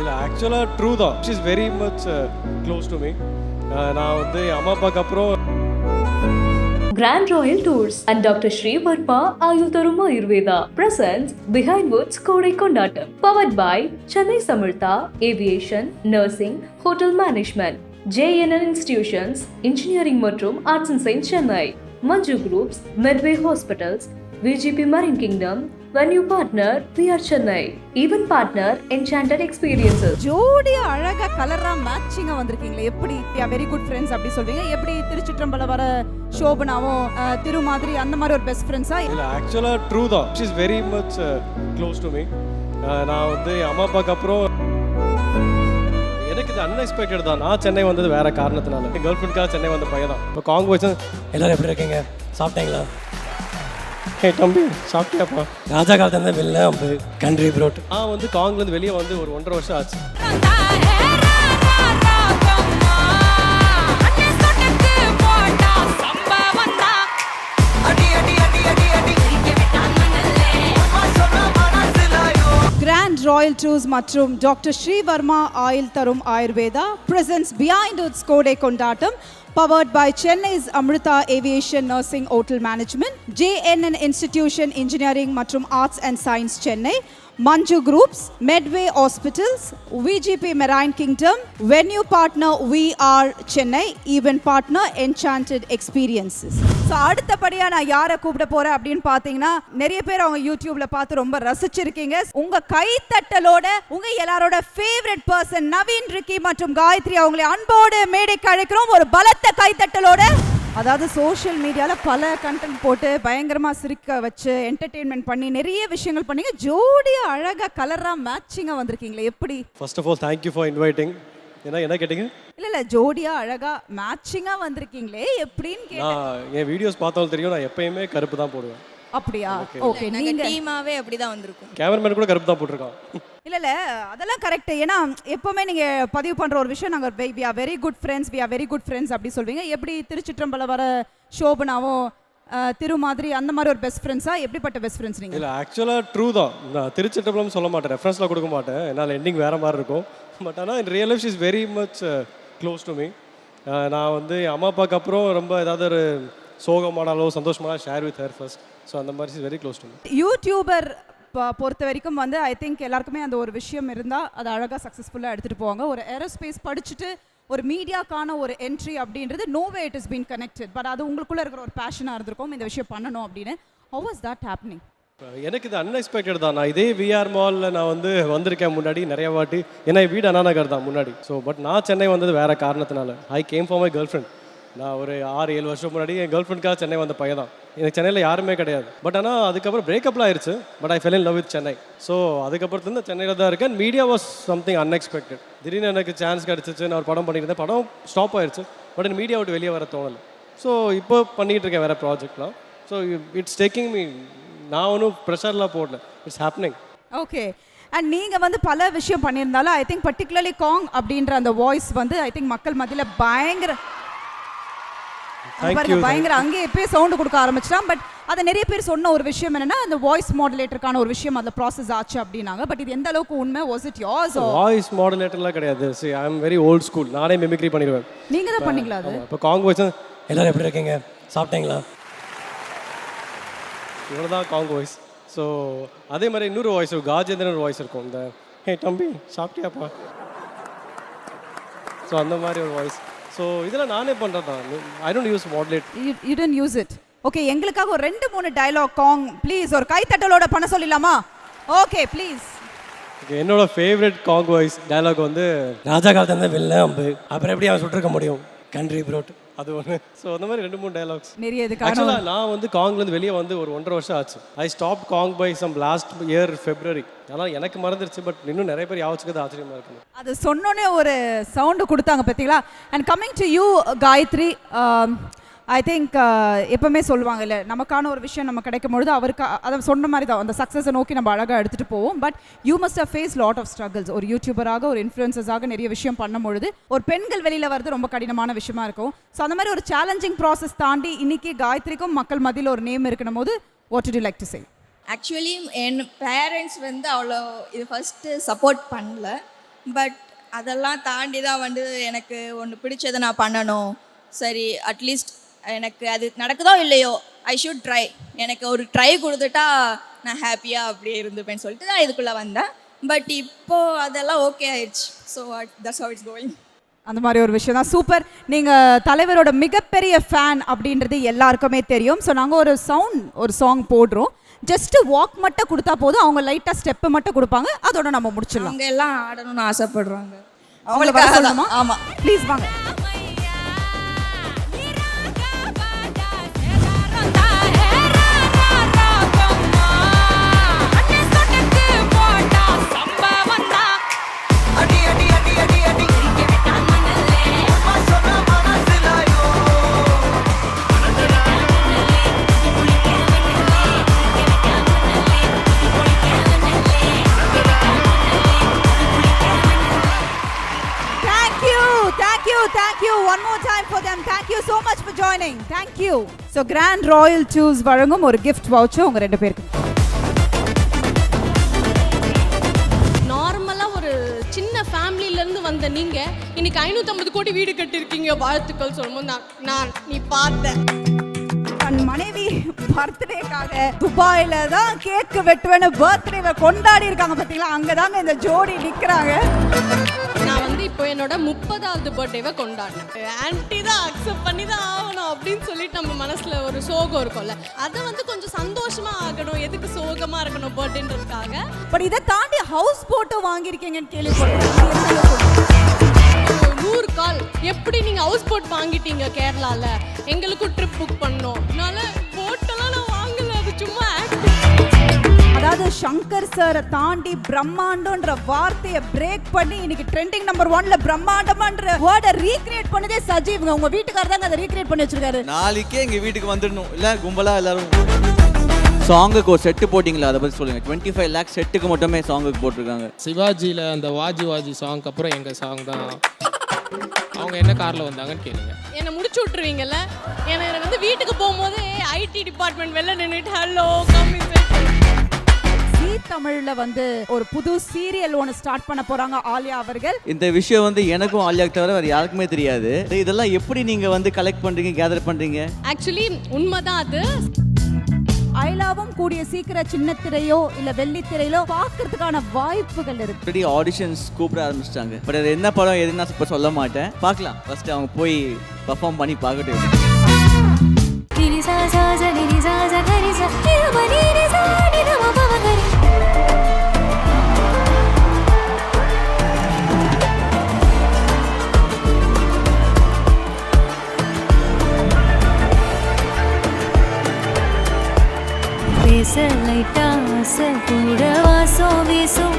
இல்லை ஆக்சுவலாக ட்ரூ தான். She is very much close to me. நான் வந்து அம்மா அப்பாவுக்கு அப்புறம் Grand Royal Tours and Dr. Sri Varma Ayutharum Ayurveda presents Behind Woods Kodai Kondatam, powered by Chennai Samartha Aviation, Nursing, Hotel Management, JNN Institutions, Engineering மற்றும் Arts and Science Chennai, Manju Groups, Medway Hospitals, VGP Marine Kingdom, Venue Partner, PR Chennai, Event Partner, Enchanted Experiences. ஜோடியா அழகா கலரா மேட்சிங்கா வந்திருக்கீங்களே, எப்படி very good friends அப்படி சொல்வீங்க? எப்படி திருச்சிற்றம்பலம் வர சோபனாவும் திரு மாதிரி அந்த மாதிரி ஒரு பெஸ்ட் ஃப்ரெண்ட்ஸா? இல்லை ஆக்சுவலாக ட்ரூ தான். She is very much close to me. நான் வந்து அம்மா அப்பாவுக்கு அப்புறம் எனக்கு இது அன்எக்ஸ்பெக்டட் தான். நான் சென்னை வந்தது வேற காரணத்தினால. என் கேர்ள் ஃப்ரெண்ட்காக சென்னை வந்த பையன் தான். இப்போ காங்கோஸ் எல்லாரும் எப்படி இருக்கீங்க? சாப்பிட்டீங்களா? ஹே தம்பி சாப்பிட்டியாப்பா? ராஜா காலத்துல வெளில கண்ட்ரி ப்ரோட். நான் வந்து காங்லேருந்து வெளியே வந்து ஒரு 1.5 வருஷம் ஆச்சு. Grand Royal Tours மற்றும் டாக்டர் ஸ்ரீ வர்மா ஆயில் தரும் Ayurveda presents Behind Woods Kodai Kondatam, powered by Chennai's Amrita Aviation Nursing Hotel Management, JNN Institution Engineering மற்றும் Arts and Science Chennai, Manju Groups, Medway Hospitals, VGP Marine Kingdom, Venue Partner VR Chennai, Event Partner Enchanted Experiences. So அடுத்தபடியாக நான் யாரை கூப்பிட போகிறேன் அப்படின்னு பார்த்தீங்கன்னா, நிறைய பேர் அவங்க யூடியூப்ல பார்த்து ரொம்ப ரசிச்சிருக்கீங்க. உங்க கைத்தட்டலோட உங்க எல்லாரோட ஃபேவரட் பர்சன் நவீன் ரிக்கி மற்றும் காயத்ரி அவங்களை அன்போடு மேடைக்கு அழைக்கிறோம். ஒரு பலத்த கைத்தட்டலோட. அதாவது சோஷியல் மீடியாவில் பல கண்டென்ட் போட்டு பயங்கரமாக சிரிக்க வச்சு என்டர்டெயின்மெண்ட் பண்ணி நிறைய விஷயங்கள் பண்ணீங்க. ஜோடியாக அழகாக கலராக மேட்சிங்காக வந்திருக்கீங்களே, எப்படி? First of all thank you for inviting. என்ன கேட்டீங்க? இல்லை ஜோடியாக அழகாக மேட்சிங்காக வந்திருக்கீங்களே எப்படின்னு கேட்டேன். என் வீடியோஸ் பார்த்தாலும் தெரியும், நான் எப்பயுமே கருப்பு தான் போடுவேன். அப்படியா? ஓகே, நீங்க டீமாவே அப்படிதான் வந்திருக்கும். கேமராமேன் கூட கருப்பு தான் போட்டிருக்கான். இல்ல அதெல்லாம் கரெக்ட். ஏன்னா எப்பவுமே நீங்க பதிவு பண்ற ஒரு விஷயம், நாங்க we are very good friends அப்படி சொல்வீங்க. எப்படி திருச்சிற்றம்பலம் வர சோபனாவும் திரு மாதிரி அந்த மாதிரி ஒரு பெஸ்ட் ஃப்ரெண்ட்ஸா? எப்படிப்பட்ட பெஸ்ட் ஃப்ரெண்ட்ஸ் நீங்க? இல்லை ஆக்சுவலாக ட்ரூ தான். நான் திருச்சிற்றம்பலம் சொல்ல மாட்டேன், ரெஃபரன்ஸ்லாம் கொடுக்க மாட்டேன், என்னால் எண்டிங் வேறு மாதிரி இருக்கும். பட் ஆனால் இன் real life is very much close to me. நான் வந்து அம்மா அப்பாவுக்கு அப்புறம் ரொம்ப ஏதாவது ஒரு சோகமானாலோ சந்தோஷமான share with her first. So அந்த மாதிரி is very close to me. YouTuber பொறுத்த வரைக்கும் வந்து ஐ திங்க் எல்லாருக்குமே அந்த ஒரு விஷயம் இருந்தால் அதை அழகாக சக்ஸஸ்ஃபுல்லாக எடுத்துகிட்டு போவாங்க. ஒரு ஏரோஸ்பேஸ் படிச்சுட்டு ஒரு மீடியாக்கான ஒரு என்ட்ரி அப்படின்றது no way it is been connected. But அது உங்களுக்குள்ளே இருக்கிற ஒரு பேஷனாக இருந்திருக்கும், இந்த விஷயம் பண்ணணும் அப்படின்னு. How was that happening? எனக்கு இது அன்எக்ஸ்பெக்டட் தான். நான் இதே விஆர் மாலில் நான் வந்து வந்திருக்கேன் முன்னாடி நிறைய வாட்டி. ஏன்னா வீடு அண்ணா நகர் தான் முன்னாடி. ஸோ பட் நான் சென்னை வந்தது வேறு காரணத்தினால. I came for my girl friend. நான் ஒரு 6-7 வருஷம் முன்னாடி என் கேர்ள் ஃப்ரெண்ட்காக சென்னை வந்த பையன் தான். எனக்கு சென்னையில் யாருமே கிடையாது. பட் ஆனால் அதுக்கப்புறம் பிரேக்கப்லாம் ஆயிடுச்சு. But I fell in love with Chennai. So அதுக்கப்புறத்துலேருந்து சென்னையில் தான் இருக்கேன். Media was something unexpected. திடீர்னு எனக்கு சான்ஸ் கிடச்சிச்சு. நான் ஒரு படம் பண்ணியிருந்தேன், படம் ஸ்டாப் ஆயிடுச்சு. பட் எனக்கு மீடியா விட்டு வெளியே வர தோணலை. ஸோ இப்போ பண்ணிகிட்டு இருக்கேன் வேறு ப்ராஜெக்ட்லாம். So it's taking me. நான் ஒன்றும் ப்ரெஷர்லாம் போடல, இட்ஸ் ஹேப்பனிங். ஓகே. அண்ட் நீங்கள் வந்து பல விஷயம் பண்ணியிருந்தாலும் ஐ திங்க் பர்டிகுலர்லி காங் அப்படின்ற அந்த வாய்ஸ் வந்து ஐ திங்க் மக்கள் மத்தியில் பயங்கர அங்கே எப்பயே சவுண்டு கொடுக்க ஆரம்பிச்சிட்டான். பட் அதை நிறைய பேர் சொன்ன ஒரு விஷயம் என்னன்னா, அந்த வாய்ஸ் மாடுலேட்டருக்கான ஒரு விஷயம் அதில் ப்ராசஸ் ஆச்சு அப்படின்னாங்க. பட் இது எந்த அளவுக்கு உண்மை? Was it yours? வாய்ஸ் மாடுலேட்டர்லாம் கிடையாது. ஐ அம் வெரி ஓல்ட் ஸ்கூல். நானே மிமிக்ரி பண்ணிடுவேன். நீங்கள் தான் பண்ணீங்களா அது? இப்போ காங் வாய்ஸ். எல்லாரும் எப்படி இருக்கீங்க? சாப்பிட்டீங்களா? இவ்வளோ தான் காங் வாய்ஸ். ஸோ அதே மாதிரி இன்னொரு வாய்ஸ், காஜேந்திரன் ஒரு வாய்ஸ் இருக்கும். இந்த ஹே தம்பி சாப்பிட்டியாப்பா? ஸோ அந்த மாதிரி ஒரு வாய்ஸ். ஸோ இதெல்லாம் நானே பண்ணுறது தான். I don't use modulate. You don't use it. Okay, எங்களுக்காக ஒரு 2-3 டயலாக் காங் ப்ளீஸ். ஒரு கைத்தட்டலோட பண்ண சொல்லிடலாமா? Okay please. ஓகே, என்னோட ஃபேவரட் காங் வாய்ஸ் டயலாக் வந்து ராஜா காலத்துல வெளில அப்புறம் எப்படி அவன் சுட்டிருக்க முடியும்? கண்ட்ரி ப்ரோட் அது ஒன்று. ஸோ அந்த மாதிரி 2-3 டயலாக்ஸ். நிறைய இதுக்காக ஆக்சுவலாக நான் வந்து காங்லேருந்து வெளியே வந்து ஒரு 1.5 வருஷம் ஆச்சு. I stop going by some last year February. அதனால் எனக்கு மறந்துருச்சு. பட் இன்னும் நிறைய பேர் யாவச்சுக்கிறது ஆச்சரியமாக இருக்குது. அது சொன்னோன்னே ஒரு சவுண்டு கொடுத்தாங்க பார்த்தீங்களா? And coming to you Gayathri, I think எப்பவுமே சொல்லுவாங்க இல்லை, நமக்கான ஒரு விஷயம் நம்ம கிடைக்கும் பொழுது அவருக்கு அதை சொன்ன மாதிரி தான் அந்த சக்ஸஸை நோக்கி நம்ம அழகாக எடுத்துகிட்டு போவோம். But you must have face lot of struggles. ஒரு யூடியூபராக ஒரு இன்ஃப்ளூயன்சஸாக நிறைய விஷயம் பண்ணும்பொழுது ஒரு பெண்கள் வெளியில் வர்றது ரொம்ப கடினமான விஷயமா இருக்கும். ஸோ அந்த மாதிரி ஒரு சேலஞ்சிங் ப்ராசஸ் தாண்டி இன்னைக்கு காயத்ரிக்கும் மக்கள் மத்தியில் ஒரு நேம் இருக்கணும் போது what to you like to say? Actually N parents வந்து அவ்வளோ இது ஃபஸ்ட்டு சப்போர்ட் பண்ணல. பட் அதெல்லாம் தாண்டி தான் வந்து எனக்கு ஒன்று பிடிச்சதை நான் பண்ணணும். சரி அட்லீஸ்ட் எனக்கு அது நடக்குதோ இல்லையோ ஐ ஷுட் ட்ரை, எனக்கு ஒரு ட்ரை கொடுத்துட்டா நான் ஹாப்பியாக அப்படியே இருந்துப்பேன்னு சொல்லிட்டு தான் இதுக்குள்ளே வந்தேன். பட் இப்போது அதெல்லாம் ஓகே ஆயிடுச்சு. So that's how it's going. அந்த மாதிரி ஒரு விஷயம் தான். சூப்பர். நீங்கள் தலைவரோட மிகப்பெரிய ஃபேன் அப்படின்றது எல்லாருக்குமே தெரியும். ஸோ நாங்கள் ஒரு சாங் போடுறோம். ஜஸ்ட் வாக் மட்டும் கொடுத்தா போதும், அவங்க லைட்டாக ஸ்டெப்பு மட்டும் கொடுப்பாங்க, அதோட நம்ம முடிச்சிடலாம். அவங்க எல்லாம் ஆடணும்னு ஆசைப்படுறாங்க. அவங்களுக்கு வர சொல்லணுமா? ஆமாம், ப்ளீஸ் வாங்க. Thank you one more time for them. Thank you so much for joining. Thank you. So Grand Royal Tours வழங்கும் ஒரு gift voucher உங்க ரெண்டு பேருக்கு. நார்மலா ஒரு சின்ன ஃபேமிலில இருந்து வந்த நீங்க இன்னைக்கு 550 கோடி வீடு கட்டிருக்கீங்க, வாழ்த்துக்கள் சொல்லும்போது நீ பார்த்த தன் மனைவி பர்த்டேக்காக துபாயில தான் கேக் வெட்டுவேன்னு பர்த்டேவை கொண்டாடி இருக்காங்க. பார்த்தீங்களா, அங்கதாங்க இந்த ஜோடி நிக்கிறாங்க. நான் வந்து இப்போ என்னோட 30வது பர்த்டேவை கொண்டாடினேன். ஆன்ட்டி தான் அக்செப்ட் பண்ணி தான் ஆகணும் அப்படின்னு சொல்லிட்டு நம்ம மனசுல ஒரு சோகம் இருக்கும்ல, அதை வந்து கொஞ்சம் சந்தோஷமா ஆகணும், எதுக்கு சோகமா இருக்கணும் பர்த்டேன்றதுக்காக. பட் இதை தாண்டி ஹவுஸ் போட்டு வாங்கியிருக்கீங்கன்னு கேள்விப்பட்டேன். 100 கால் எப்படி நீங்க ஹவுஸ் போட் வாங்கிட்டீங்க கேரளால, எங்களுக்கும் ட்ரிப் புக் பண்ணோம். அதனால போட்டெல்லாம் நான் வாங்கல, அது சும்மா அதாவது சங்கர் சாரை தாண்டி பிரம்மாண்டம்ன்ற வார்த்தையை பிரேக் பண்ணி இன்னைக்கு ட்ரெண்டிங் நம்பர் 1ல பிரம்மாண்டம்ன்ற வேர்டை ரீக்ரியேட் பண்ணதே சஜீவ். உங்க வீட்டுக்காரர் தான் அதை ரீக்ரியேட் பண்ணி வச்சிருக்காரு. நாளைக்கே எங்க வீட்டுக்கு வந்துடணும், இல்ல கும்பலா எல்லாரும். சாங்குக்கு ஒரு செட்டு போட்டிங்களா, அதை பற்றி சொல்லுங்கள். 25 lakhs செட்டுக்கு மட்டுமே சாங்குக்கு போட்டிருக்காங்க. சிவாஜியில் அந்த வாஜி சாங்க்கு அப்புறம் எங்கள் சாங் தான். அவங்க என்ன காரில் வந்தாங்கன்னு கேளுங்க. என்னை முடிச்சு விட்டுருவீங்கல்ல. எனக்கு வந்து வீட்டுக்கு போகும்போது ஐடி டிபார்ட்மெண்ட் வெளில நின்றுட்டு ஹலோ கம்மி தமிழ்ல வந்து ஒரு புது சீரியல் ஒன்று ஸ்டார்ட் பண்ண போறாங்க ஆலியா அவர்கள். இந்த விஷயம் வந்து எனக்கும் ஆலியாக்கு தவிர வேறு யாருக்குமே தெரியாது. இதெல்லாம் எப்படி நீங்க வந்து கலெக்ட் பண்றீங்க, கேதர் பண்றீங்க? ஆக்சுவலி உண்மைதான் அது. ஐலாவும் கூடிய சீக்கிரம் சின்ன திரையோ இல்ல வெள்ளி திரையிலோ பார்க்கறதுக்கான வாய்ப்புகள் இருக்கு. ஆல்ரெடி ஆடிஷன்ஸ் கூப்பிட ஆரம்பிச்சிட்டாங்க. பட் அது என்ன படம் எதுன்னு நான் இப்போ சொல்ல மாட்டேன், பார்க்கலாம். ஃபர்ஸ்ட் அவங்க போய் பர்ஃபார்ம் பண்ணி பார்க்கட்டும். லைட்டா ஆசை கூட வாசம் வீசும்.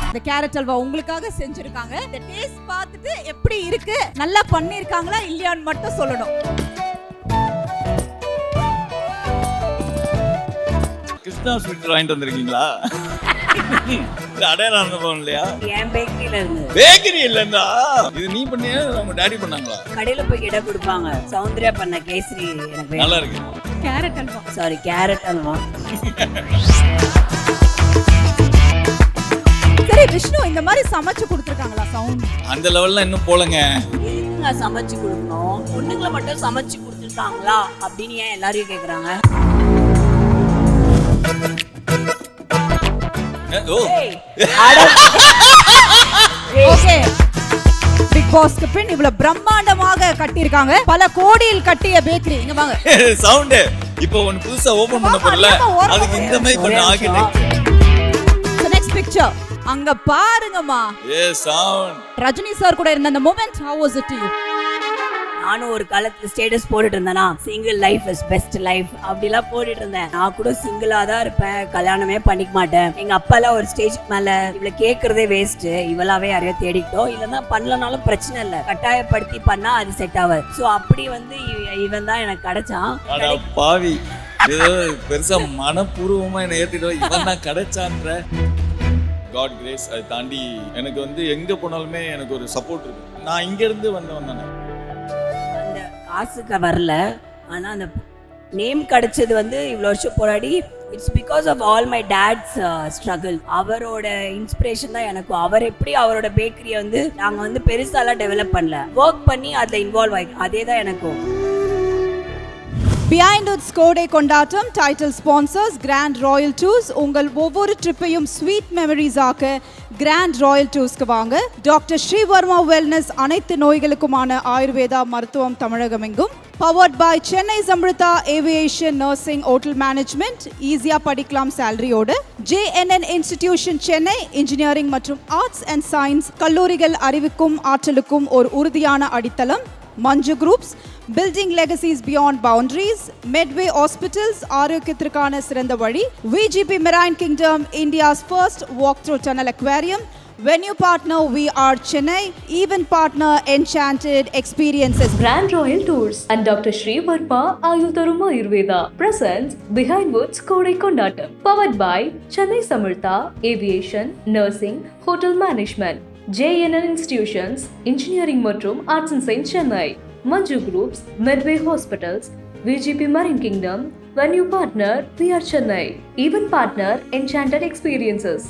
இந்த கேரட் அல்வா உங்களுக்காக செஞ்சிருக்காங்க. இந்த டேஸ்ட் பார்த்துட்டு எப்படி இருக்கு, நல்லா பண்ணிருக்காங்களா இல்லையான்னு மட்டும் சொல்லணும். கிருஷ்ணா ஸ்வீட் வாங்கிட்டு வந்திருக்கீங்களா? அடையாளம் இல்லையா? என் பேக்கரியில இருந்து. பேக்கரி இல்லைன்னா இது நீ பண்ணியா நம்ம டாடி பண்ணாங்களா? கடையில போய் கிட்ட கொடுப்பாங்க. சௌந்தர்யா பண்ண கேசரி எனக்கு நல்லா இருக்கு. Carrot halwa. Sorry, carrot halwa. சரி விஷ்ணு, இந்த மாதிரி சமைச்சு கொடுத்துருக்காங்களா சவுண்ட்? அந்த லெவல்ல இன்னும் போலங்க. எதுங்க சமைச்சு கொடுக்கணும்? பொண்ணுங்களை மட்டும் சமைச்சு கொடுத்துருக்காங்களா அப்படின்னு ஏன் எல்லாரையும் கேக்குறாங்க? ஓகே, பிக் பாஸ்க்கு பின் இவ்வளவு பிரம்மாண்டமாக கட்டியிருக்காங்க. பல கோடியில் கட்டிய பேக்கரி. இங்க வாங்க. சவுண்ட் இப்போ ஒன்னு புதுசா ஓபன் பண்ண போறல, அதுக்கு இந்த மாதிரி பண்ண ஆர்க்கிடெக்ட். நெக்ஸ்ட் பிக்சர் அங்க பாருங்கம்மா. சவுண்ட் ரஜினி சார் கூட இருந்த அந்த moment, how was it to you? நானும் ஒரு காலத்துல ஸ்டேட்டஸ் போட்டுட்டு இருந்தேனா, single life is best life அப்படிலாம் போட்டுட்டு இருந்தேன். நான் கூட சிங்கிளா தான் இருப்பேன், கல்யாணமே பண்ணிக்க மாட்டேன். எங்க அப்பாலாம் ஒரு ஸ்டேஜ்க்கு மேல இவளை கேட்கறதே வேஸ்ட், இவளாவே யாரையோ தேடிக்கிட்டோம், இல்லைன்னா பண்ணலனாலும் பிரச்சனை இல்லை, கட்டாயப்படுத்தி பண்ணா அது செட் ஆகாது. ஸோ அப்படி வந்து இவன் தான் எனக்கு கிடைச்சான். பாவி, ஏதோ பெருசா மனப்பூர்வமா என்ன ஏத்திட்டு இவன் தான் கிடைச்சான்ற காட் கிரேஸ். அதை தாண்டி எனக்கு வந்து எங்க போனாலுமே எனக்கு ஒரு சப்போர்ட் இருக்கு. நான் இங்க இருந்து வந்தவன் தானே. காசுக்கு வரல, ஆனால் அந்த நேம் கிடைச்சது வந்து இவ்வளோ வருஷம் போராடி it's because of all my dad's struggle. அவரோட இன்ஸ்பிரேஷன் தான் எனக்கும். அவர் எப்படி அவரோட பேக்கரியை வந்து நாங்கள் வந்து பெருசாலாம் டெவலப் பண்ணல, ஒர்க் பண்ணி அதில் இன்வால்வ் ஆகி அதே தான் எனக்கும். Behind Woods கோடை கொண்டாட்டம் title sponsors grand royal tours. உங்கள் ஒவ்வொரு ட்ரிப்பையும் ஸ்வீட் மெமரிஸ் ஆக்க கிராண்ட் ராயல் டூர்ஸ்க்கு வாங்க. டாக்டர் ஸ்ரீவர்மா வெல்னஸ் அனைத்து நோய்களுக்குமான ஆயுர்வேதா மருத்துவம் தமிழகமெங்கும். Powered by Chennai Samrudha aviation nursing hotel management. ஈஸியாக படிக்கலாம் சேலரியோடு. JNN இன்ஸ்டிடியூஷன் சென்னை இன்ஜினியரிங் மற்றும் ஆர்ட்ஸ் அண்ட் சயின்ஸ் கல்லூரிகள் அறிவுக்கும் ஆற்றலுக்கும் ஒரு உறுதியான அடித்தளம். Manju groups building legacies beyond boundaries. Medway hospitals ஆரோக்கியத்திற்கான சிறந்த வழி. VGP Marine Kingdom India's first walk-through tunnel aquarium. Venue partner VR Chennai. Event partner Enchanted Experiences. Grand Royal Tours and Dr. Sri Varma Ayutharum Ayurveda presents Behind Woods Kodai Kondatam. Powered by Chennai Samurtha Aviation Nursing Hotel Management. JNN Institutions Engineering மற்றும் Arts and Science Chennai. Manju Groups, Medway Hospitals, VGP Marine Kingdom, Venue Partner VR Chennai. Event Partner Enchanted Experiences.